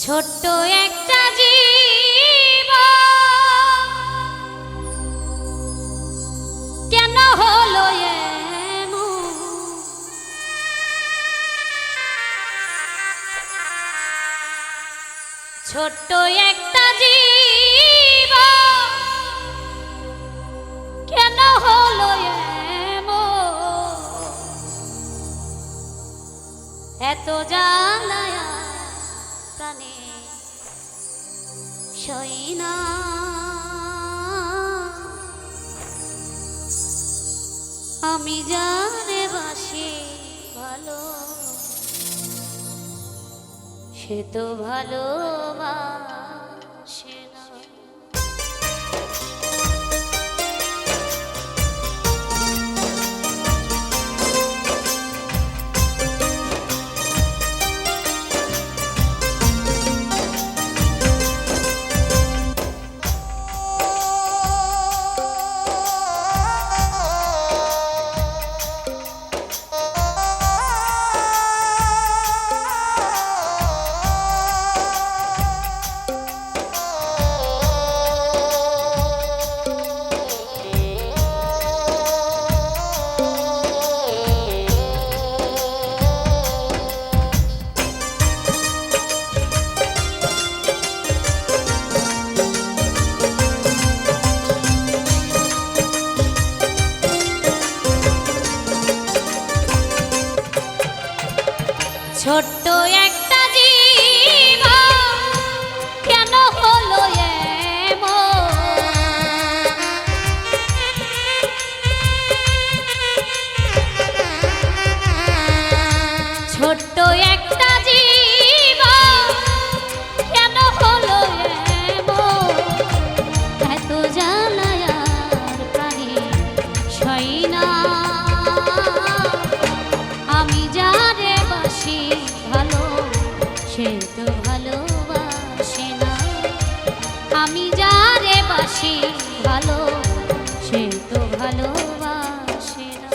ছোট্ট একটা জীব কেন হলো এমন? ছোট্ট একটা জীব কেন হলো এমন? এত জ্বালায় প্রাণে সই না, আমি জানে বাসি ভালো, সে তো ভালোবাসে না। ছোট্ট একটা জীব কেন হলো এমন? ছোট্ট একটা জীব কেন হলো এমন? এত জ্বালায় প্রাণে সই না, আমি যারে বাসি ভালো সে তো ভালোবাসে না, আমি যারে বাসি ভালো সে তো ভালোবাসে না।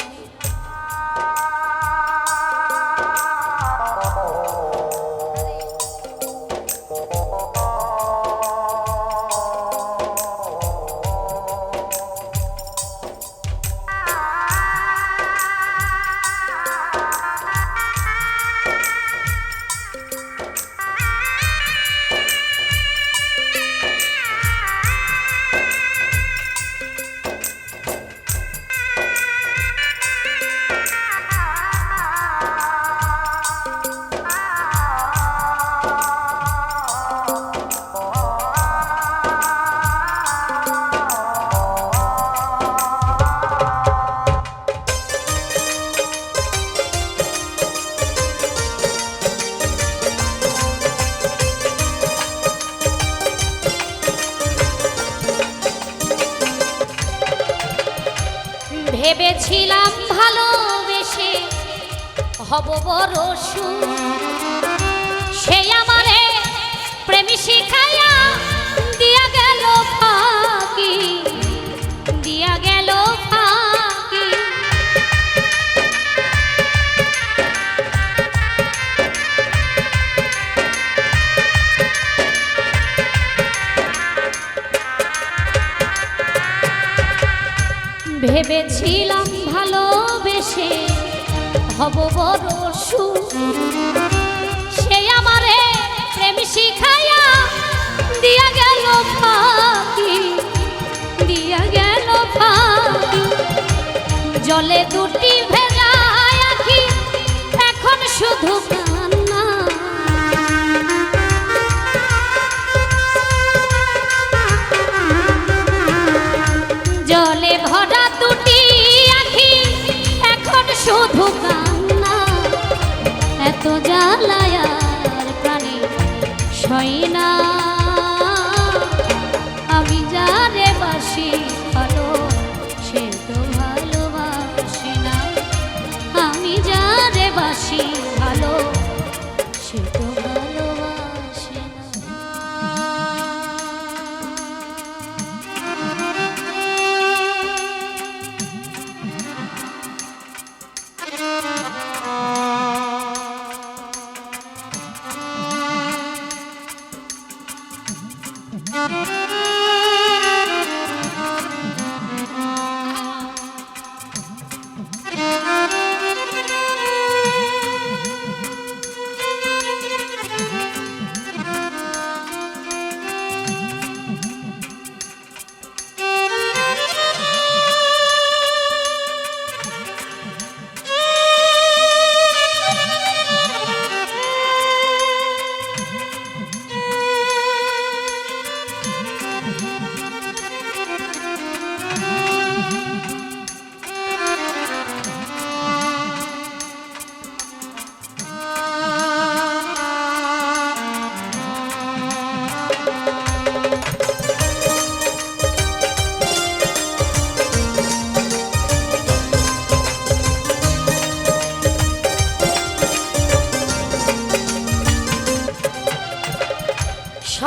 ভেবেছিলাম ভালোবেসে হব বড় সুখ, সে আমারে প্রেমী শিখাইয়া দিয়া গেল ফাঁকি, দিয়া গেল ফাঁকি। ভেবেছিলাম ভালোবেসে হব বড় সুখ, সে আমারে প্রেম শিখাইয়া দিয়া গেল ফাঁকি, দিয়া গেল ফাঁকি। জলে দুটি ভেজা আঁখি এখন শুধু কান্না, জলে ভরা দুটি আঁখি এখন শুধু কান্না। এত জ্বালায় প্রাণে সই না, আমি যারে বাসি ভালো সে তো ভালোবাসে না, আমি যারে বাসি ভালো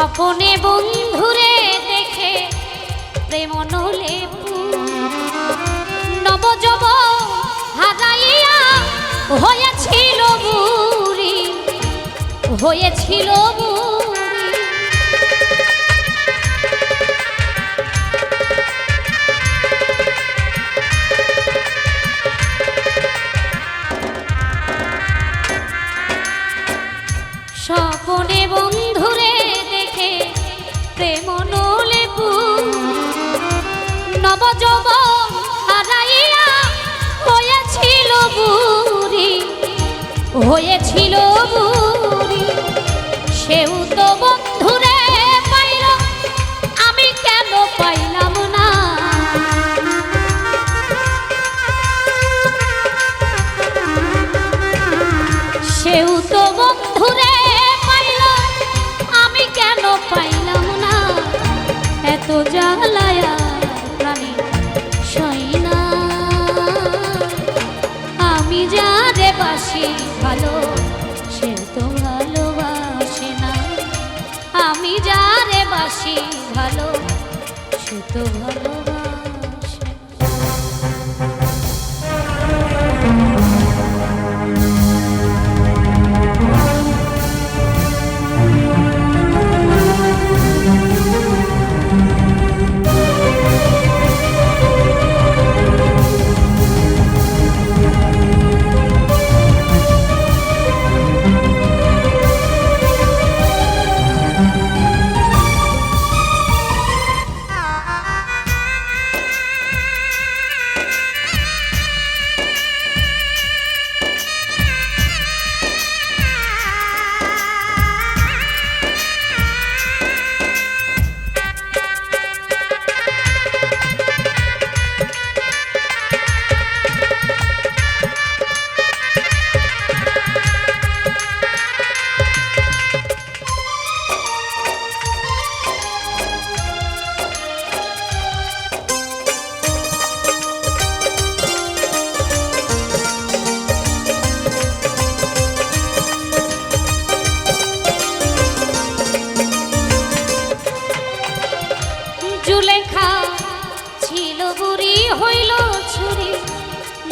স্বপনে বন্ধুরে দেখে প্রেম নলে নবযব হারাইয়া হয়েছিল বুড়ি, হয়েছিল বুড়ি। স্বপনে বন্ধুরে দেখে প্রেম নলে নবযব হারাইয়া হয়েছিল বুড়ি, হয়েছিল বুড়ি। সেও তো বন্ধুরে পাইল, আমি কেন পাইলাম না? সেও তো বন্ধুরে পাইল, আমি কেন পাইলাম না? এত জ্বালায়া প্রাণী সই না। আমি যারে বাসি ভালো, সে তো ভালোবাসে না। আমি যারে বাসি ভালো, সে তো ভালোবাসে না। জুলেখা ছিল বুড়ি, হইল ছুরি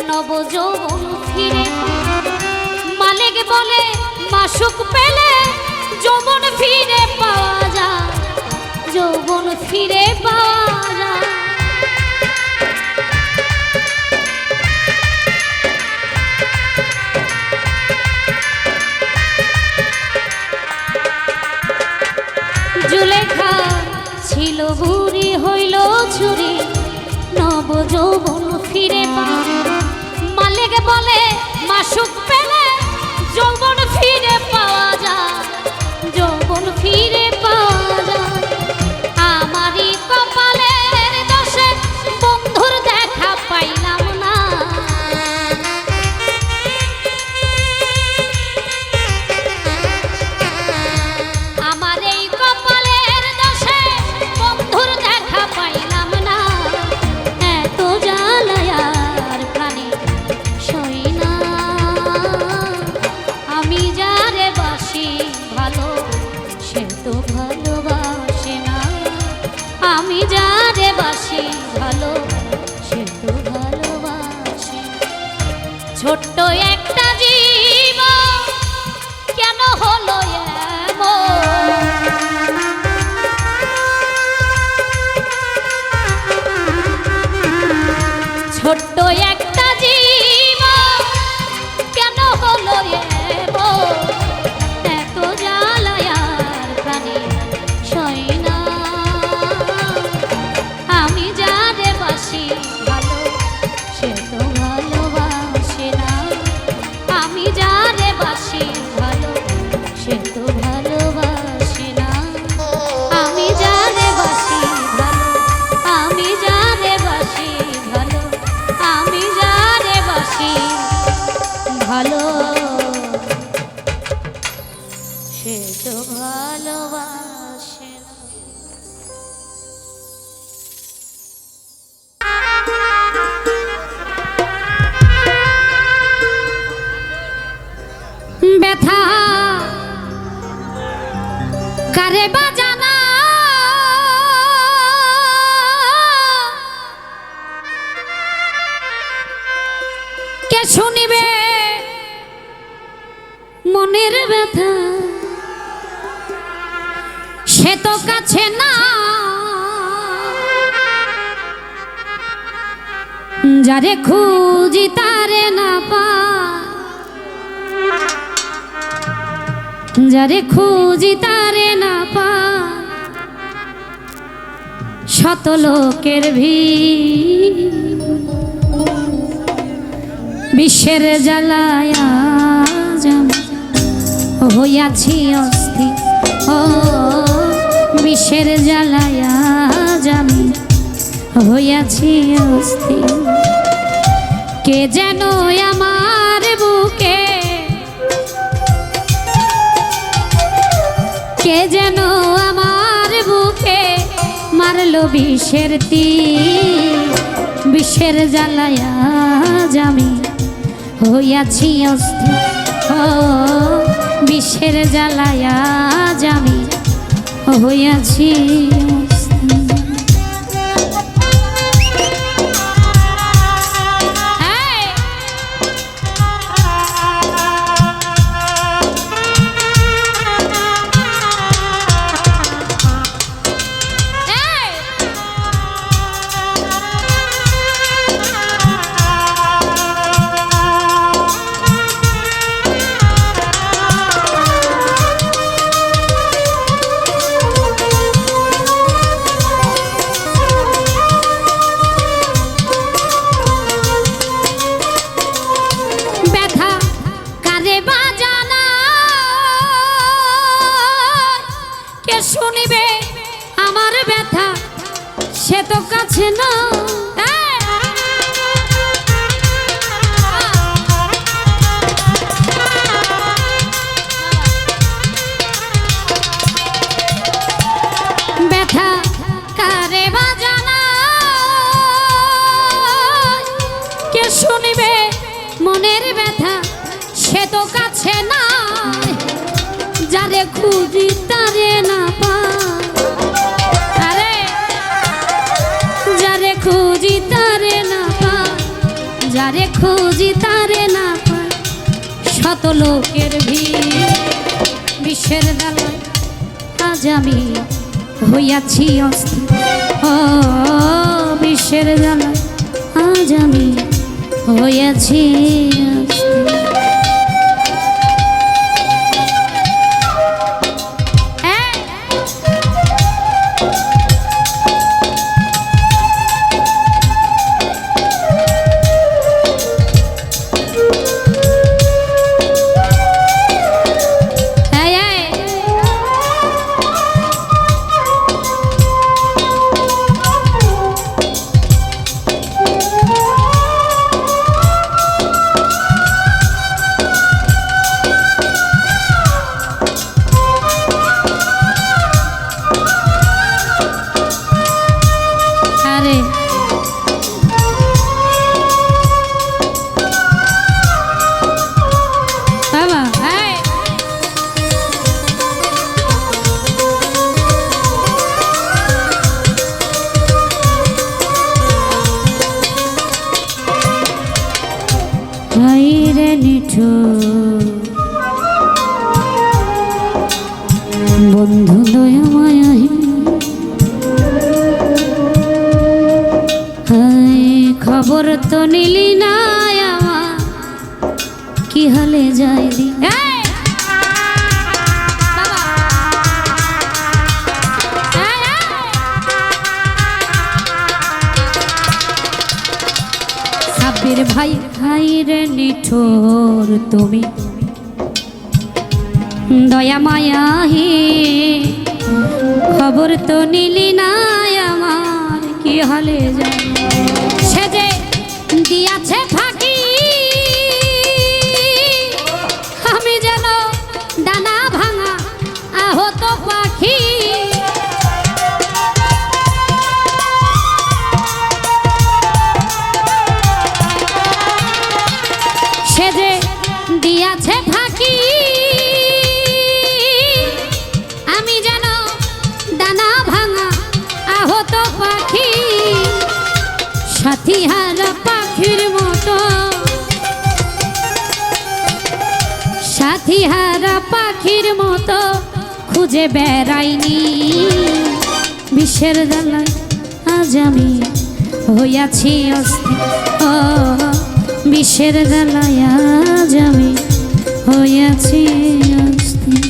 নবযৌবন ফিরে। মালিক বলে মাসুক পেলে যৌবন ফিরে পাওয়া যায়, যৌবন ফিরে পাওয়া যায়। জুলেখা ছিল বুড়ি, হইল ছুরি নবযৌবন ফিরে পায়। মালিক বলে মাসুক পেলে যৌবন ফিরে পাওয়া যায়, যৌবন ফিরে পাওয়া যায়। আমারই কপালের দোষে বন্ধুর দেখা পাইলাম না। আমার এই কপালের দোষে বন্ধুর দেখা পাইলাম না। এত জ্বালায়ার প্রাণী সই না। আমি যারে বাসি ভালো, সে তো ভালোবাসে না। আমি যারে বাসি ভালো, সে তো ভালোবাসে না। ছোট্ট একটা জীবন কেন হলো এমন? ছোট্ট একটা জীবন কেন হলো এমন? এত জ্বালায়ার প্রাণী সই না। আমি যারে বাসি ভালো, সে তো ভালোবাসে না। আমি যারে বাসি ভালো, সে তো ভালোবাসে না। আমি যারে বাসি ভালো, আমি যারে বাসি ভালো, আমি যারে বাসি ভালো, সে তো ভালোবাসে না। ব্যথা কারে বাজানা কে শুনিবে মনের ব্যথা সে তো কাছে না যারে খুঁজি তারে না পাই যারে খুঁজি তারে না পাই শত লোকের ভিড় বিশ্বের জ্বালায় আজ আমি হইয়াছি অস্থির ও বিশ্বের জ্বালায় আজ আমি হইয়াছি অস্থির কে যেন আমার বুকে কে যেন আমার বুকে মারলো বিষের তীর বিষের জ্বালায় আজ আমি হইয়াছি অস্থির ও বিষের জ্বালায় আজ আমি হইয়াছি শুনিবে আমার ব্যথা সে তো কাছে না ব্যথা কারে বাজানা কে শুনিবে মনের ব্যথা সে তো কাছে না যারে খুঁজি তারে না পাই আরে যারে খুঁজি তারে না পাই যারে খুঁজি তারে না পাই শত লোকের ভিড় বিশ্বের জ্বালায় আজ আমি হইয়াছি অস্থির ও বিশ্বের জ্বালায় আজ আমি হইয়াছি অস্থির বন্ধু দয়া মায়াহীন খবর তো নিলি না আমার কি হালে যাইলি সাব্বির ভাই ভাই রে নিঠোর তুমি দয়া মায়াহি খবর তো নিলি না আমার কি হালে যায় সে যে দিয়াছে ফাঁকি আমি যেন ডানা ভাঙা আহত পাখি সে যে দিয়াছে ফাঁকি সাথী হারা পাখির মতো সাথীহারা পাখির মতো খুঁজে বেড়াইনি, বিষের জ্বালায় আজ আমি হইয়াছি অস্থির। ও বিষের জ্বালায় আজ আমি হইয়াছি অস্থির।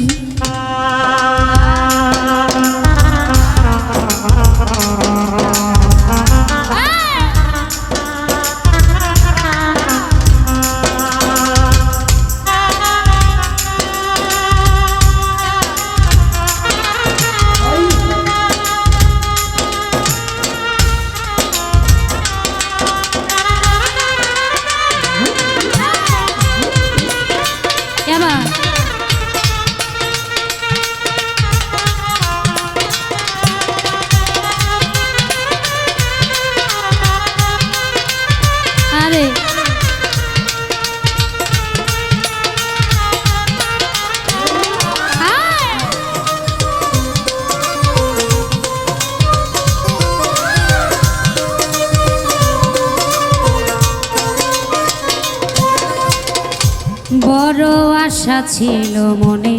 বড় আশা ছিল মনে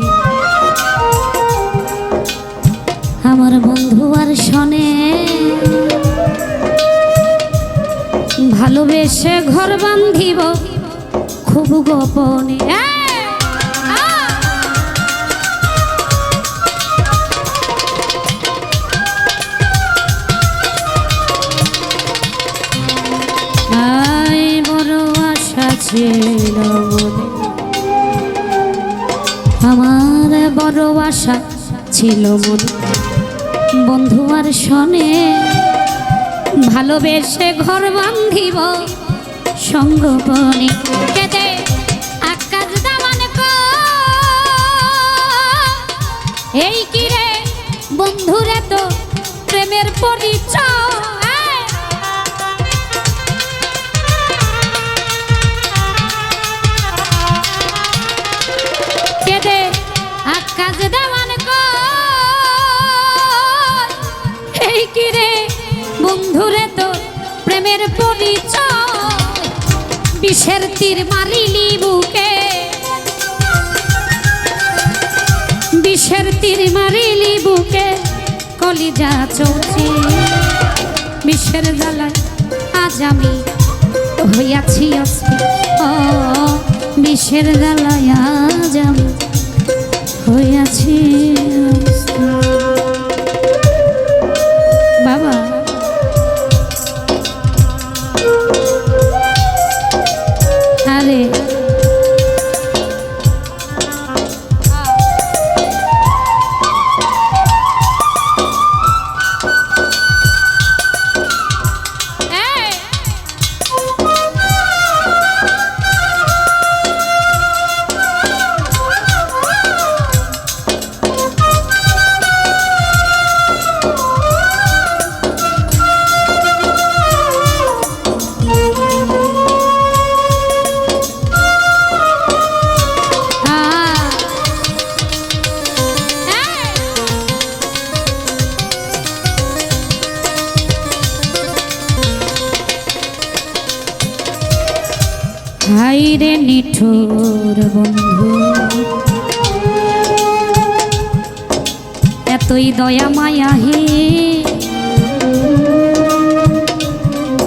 আমার বন্ধু আর শোনে, ভালোবেসে ঘর বাঁধিব খুব গোপনে। বড় আশা ছিল মনে আমার, বড় আশা ছিল মনে বন্ধু আর শোনে, ভালোবেসে ঘর বাঁধিব সঙ্গপনে। কেদে আকাশ দামান এই কিরে বন্ধুরে তো প্রেমের পরিচয়। কেদে আকাশ দামান এই কিরে বন্ধুরে তো প্রেমের পরিচয়। বিষের তীর মারিলি বুকে, বিষের তীর মারিলি বুকে কলিজা চৌচি। বিষের জ্বালায় আজ আমি হইয়াছি অস্থির। ও বিষের জ্বালায় আজ আমি হইয়াছি অস্থির। বাবা আরে হাইরে নিঠুর বন্ধু, এতই দয়া মায়া হে।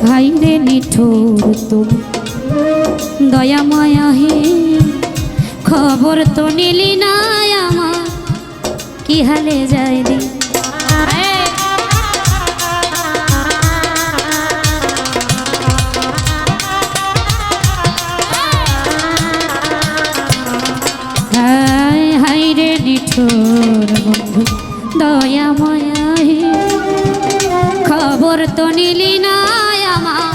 হাইরে নিঠুর তুমি দয়া মায়া হে, খবর তো নিলি না আমার কি হালে যায় রে। হাইরে নিঠুর বন্ধু দয়া মায়া হে, খবর তো নিলি না আমার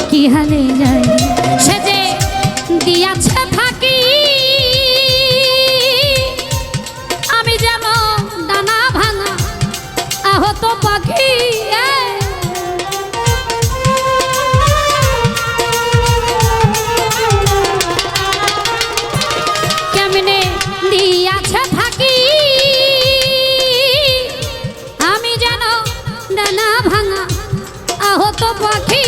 কি হালে যায়। সে যে দিয়াছে থাকি আমি যেন ডানা ভাঙা আহত পাখি। কেমনে দিয়াছে থাকি আমি যেন ডানা ভাঙা আহত পাখি।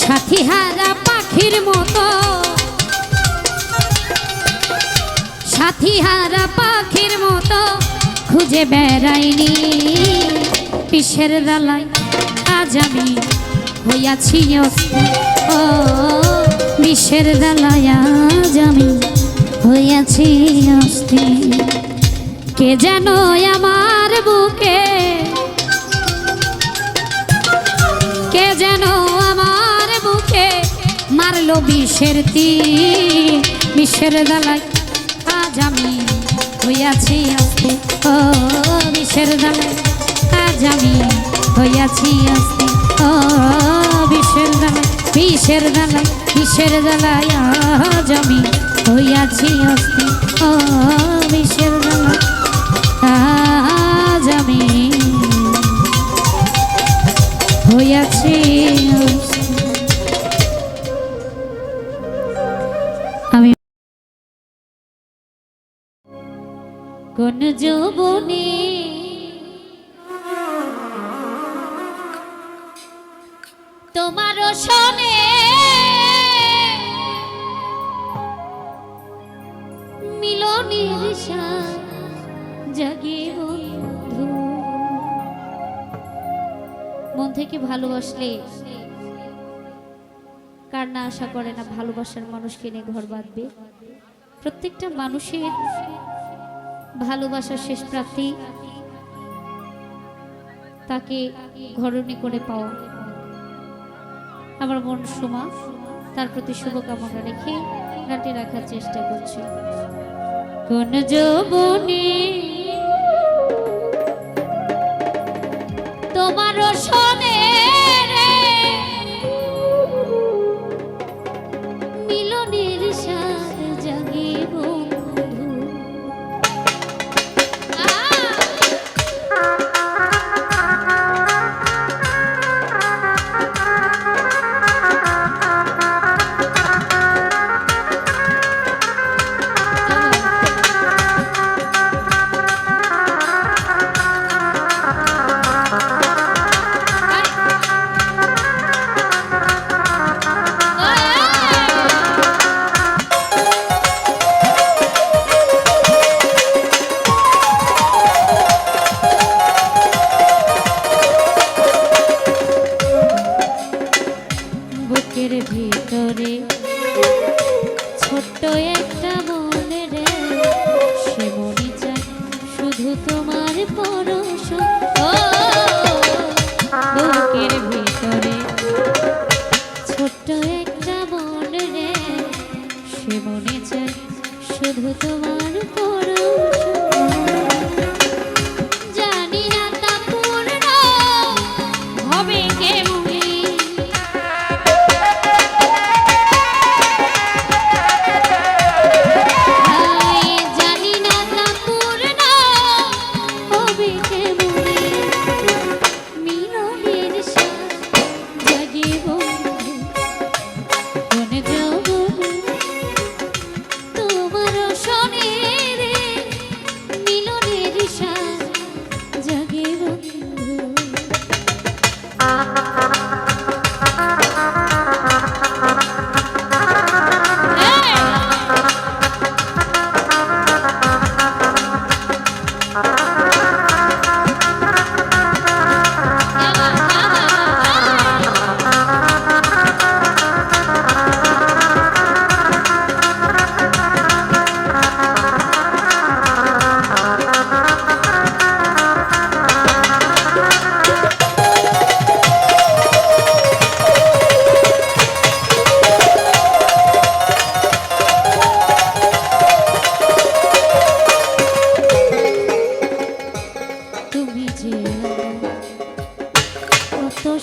সাথীহারা পাখির মতো সাথীহারা পাখির মতো খুঁজে বেড়াইনি, বিষের দালায় আজ আমি হইয়াছি অস্থির। ও বিষের দালায় আজ আমি হইয়াছি অস্থির। কে যেন আমার বুকে, কে যেন আমার বুকে মারলো বিষের তীর। বিষের দালায় আজ আমি হইয়াছি অস্থির। ও বিষের দালায় আজ আমি হইয়াছি অস্থির। ও বিষের দালায়, বিষের দালায়, বিষের দালায় আজ আমি হইয়াছি অস্থির। ও বিষের দালায় আজ আমি হইয়াছি অস্থির। আমি কোন যৌবনে তোমার শোনে মিলনের সাথ জাগে বন্ধু। মন থেকে ভালোবাসলে কার না আশা করে না ভালোবাসার মানুষকে নিয়ে ঘর বাঁধবে। প্রত্যেকটা মানুষের ভালোবাসার শেষ প্রাপ্তি তাকে ঘরণী করে পাওয়া। আমার মন সোমা তার প্রতি শুভকামনা রেখে গানটি রাখার চেষ্টা করছি। কোন যৌবনে তোমার শোনে মিলনের সাথ জাগে বন্ধু। বুকের ভিতরে ছোট্ট একটা মনে রে, সে মনে চায় শুধু তোমার পরশ। ও বুকের ভিতরে ছোট্ট একটা মনে রে, সে মনে চায় শুধু তোমার পরশ। জানি না তা পূর্ণ হবে কেমনে,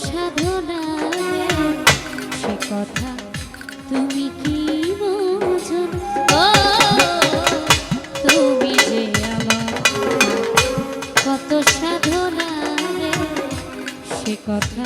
সাধনা সে কথা তুমি কি বোঝো। ও তুমি যে আমার কত সাধনা সে কথা